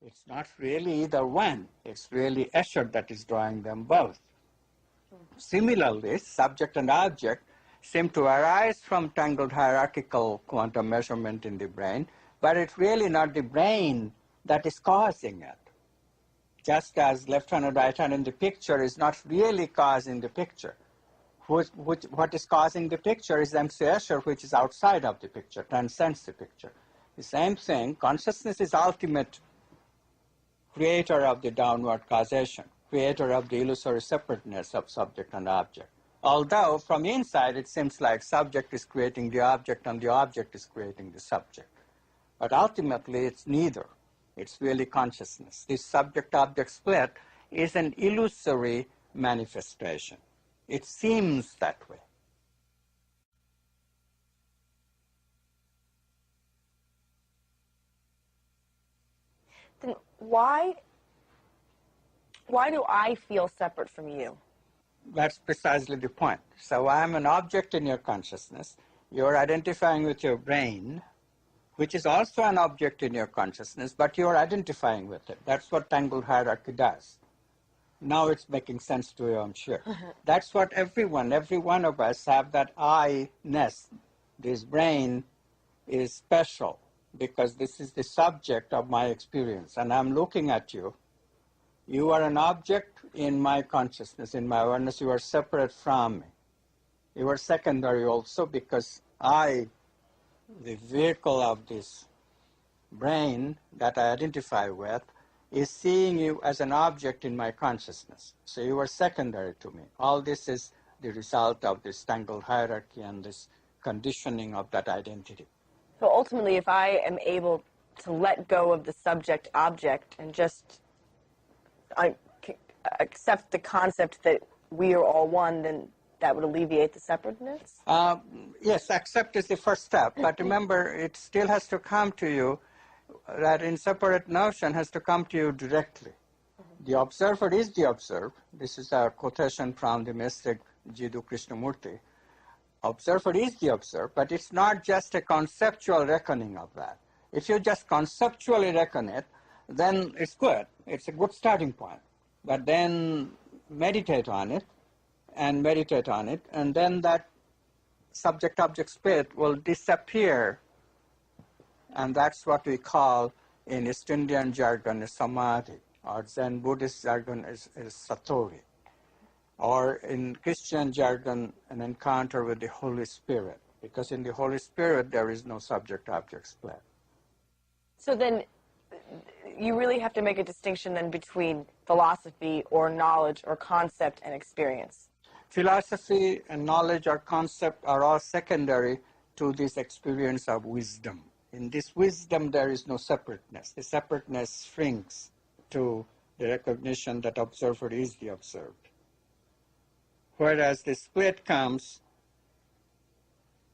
It's not really either one. It's really Escher that is drawing them both. Similarly, subject and object seem to arise from tangled hierarchical quantum measurement in the brain, but it's really not the brain that is causing it. Just as left hand and right hand in the picture is not really causing the picture. What is causing the picture is MC Escher, which is outside of the picture, transcends the picture. The same thing, consciousness is ultimate creator of the downward causation, creator of the illusory separateness of subject and object. Although from inside it seems like subject is creating the object and the object is creating the subject. But ultimately it's neither. It's really consciousness. This subject-object split is an illusory manifestation. It seems that way. Then why do I feel separate from you? That's precisely the point. So I'm an object in your consciousness. You're identifying with your brain, which is also an object in your consciousness, but you're identifying with it. That's what tangled hierarchy does. Now it's making sense to you, I'm sure. That's what every one of us have, that I-ness. This brain is special because this is the subject of my experience, and I'm looking at you. You are an object in my consciousness, in my awareness. You are separate from me. You are secondary also because I, the vehicle of this brain that I identify with, is seeing you as an object in my consciousness. So you are secondary to me. All this is the result of this tangled hierarchy and this conditioning of that identity. So ultimately, if I am able to let go of the subject-object and just accept the concept that we are all one, then that would alleviate the separateness? Yes, accept is the first step. But remember, it still has to come to you. That inseparate notion has to come to you directly. The observer is the observed. This is a quotation from the mystic Jiddu Krishnamurti. Observer is the observed, but it's not just a conceptual reckoning of that. If you just conceptually reckon it, then it's good. It's a good starting point. But then meditate on it, and then that subject-object split will disappear. And that's what we call, in East Indian jargon, a samadhi, or Zen Buddhist jargon is satori, or in Christian jargon, an encounter with the Holy Spirit, because in the Holy Spirit there is no subject-object split. So then you really have to make a distinction then between philosophy or knowledge or concept and experience. Philosophy and knowledge or concept are all secondary to this experience of wisdom. In this wisdom, there is no separateness. The separateness shrinks to the recognition that observer is the observed. Whereas the split comes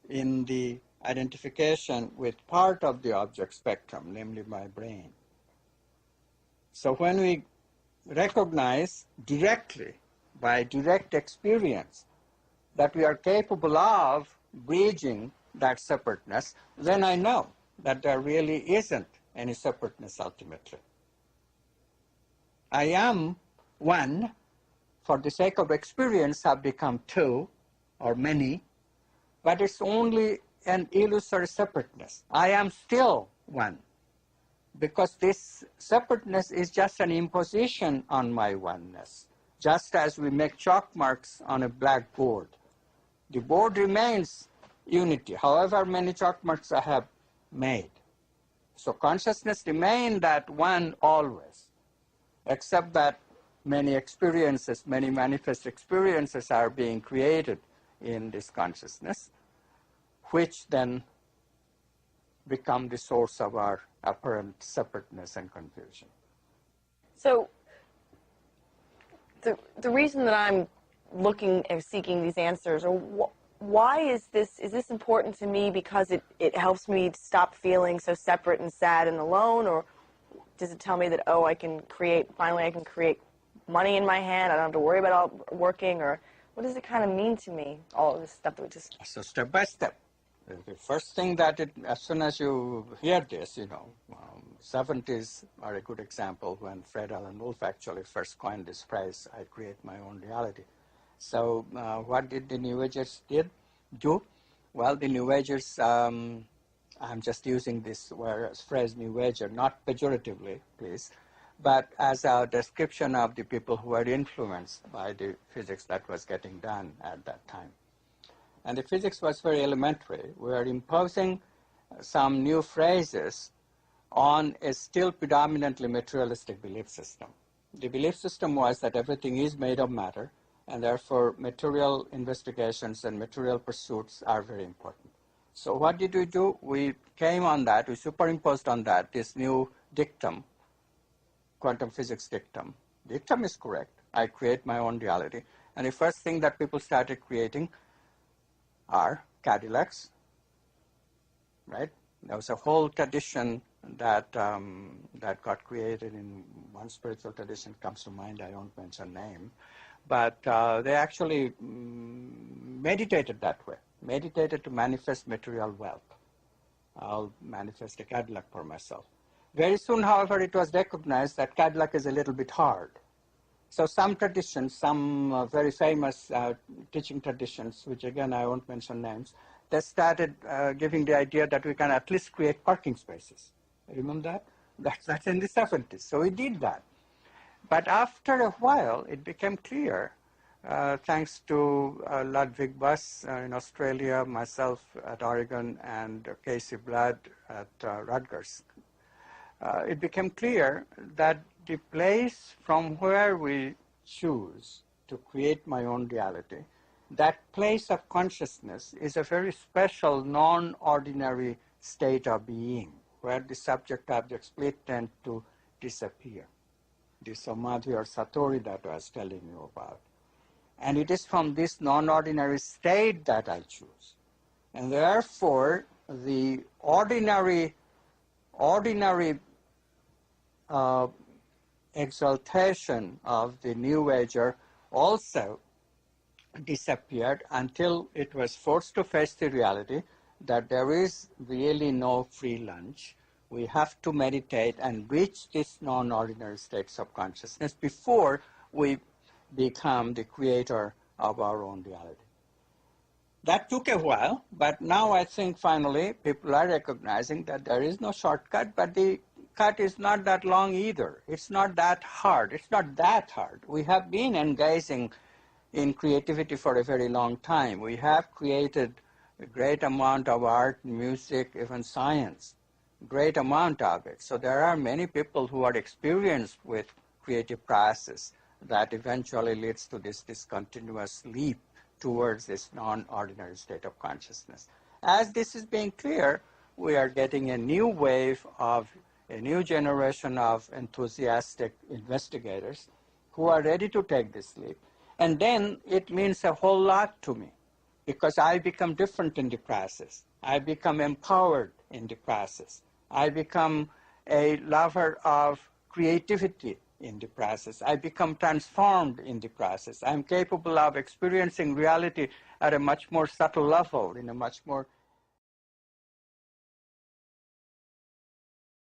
in the identification with part of the object spectrum, namely my brain. So when we recognize directly, by direct experience, that we are capable of bridging that separateness, then I know that there really isn't any separateness ultimately. I am one, for the sake of experience have become two or many, but it's only an illusory separateness. I am still one, because this separateness is just an imposition on my oneness, just as we make chalk marks on a blackboard. The board remains unity, however many chalk marks I have made. So consciousness remains that one always, except that many experiences, many manifest experiences are being created in this consciousness, which then become the source of our apparent separateness and confusion. So the reason that I'm looking and seeking these answers, or why is this important to me because it helps me stop feeling so separate and sad and alone, or does it tell me that, oh, finally I can create money in my hand, I don't have to worry about all working, or what does it kind of mean to me, all of this stuff that we just... So step by step. The first thing that as soon as you hear this, 70s are a good example when Fred Alan Wolf actually first coined this phrase, I create my own reality. So what did the New Agers do? Well, the New Agers, I'm just using this phrase New Ager, not pejoratively, please, but as a description of the people who were influenced by the physics that was getting done at that time. And the physics was very elementary. We are imposing some new phrases on a still predominantly materialistic belief system. The belief system was that everything is made of matter, and therefore material investigations and material pursuits are very important. So what did we do? We came on that, we superimposed on that this new dictum, quantum physics dictum. Dictum is correct. I create my own reality. And the first thing that people started creating are Cadillacs, right? There was a whole tradition that that got created in one spiritual tradition comes to mind. I won't mention name, but they actually meditated that way. Meditated to manifest material wealth. I'll manifest a Cadillac for myself. Very soon, however, it was recognized that Cadillac is a little bit hard. So some traditions, some very famous teaching traditions, which again I won't mention names, they started giving the idea that we can at least create parking spaces. Remember that? That's in the 70s. So we did that. But after a while, it became clear, thanks to Ludwig Buss in Australia, myself at Oregon, and Casey Blood at Rutgers, it became clear that the place from where we choose to create my own reality, that place of consciousness is a very special, non-ordinary state of being, where the subject-object split tend to disappear. The samadhi or satori that I was telling you about. And it is from this non-ordinary state that I choose. And therefore, the ordinary exaltation of the New Ager also disappeared until it was forced to face the reality that there is really no free lunch. We have to meditate and reach this non-ordinary states of consciousness before we become the creator of our own reality. That took a while, but now I think finally people are recognizing that there is no shortcut, but the cut is not that long either. It's not that hard. It's not that hard. We have been engaging in creativity for a very long time. We have created a great amount of art, music, even science, great amount of it. So there are many people who are experienced with creative process that eventually leads to this continuous leap towards this non-ordinary state of consciousness. As this is being clear, we are getting a new wave of a new generation of enthusiastic investigators who are ready to take this leap. And then it means a whole lot to me because I become different in the process. I become empowered in the process. I become a lover of creativity in the process. I become transformed in the process. I'm capable of experiencing reality at a much more subtle level, in a much more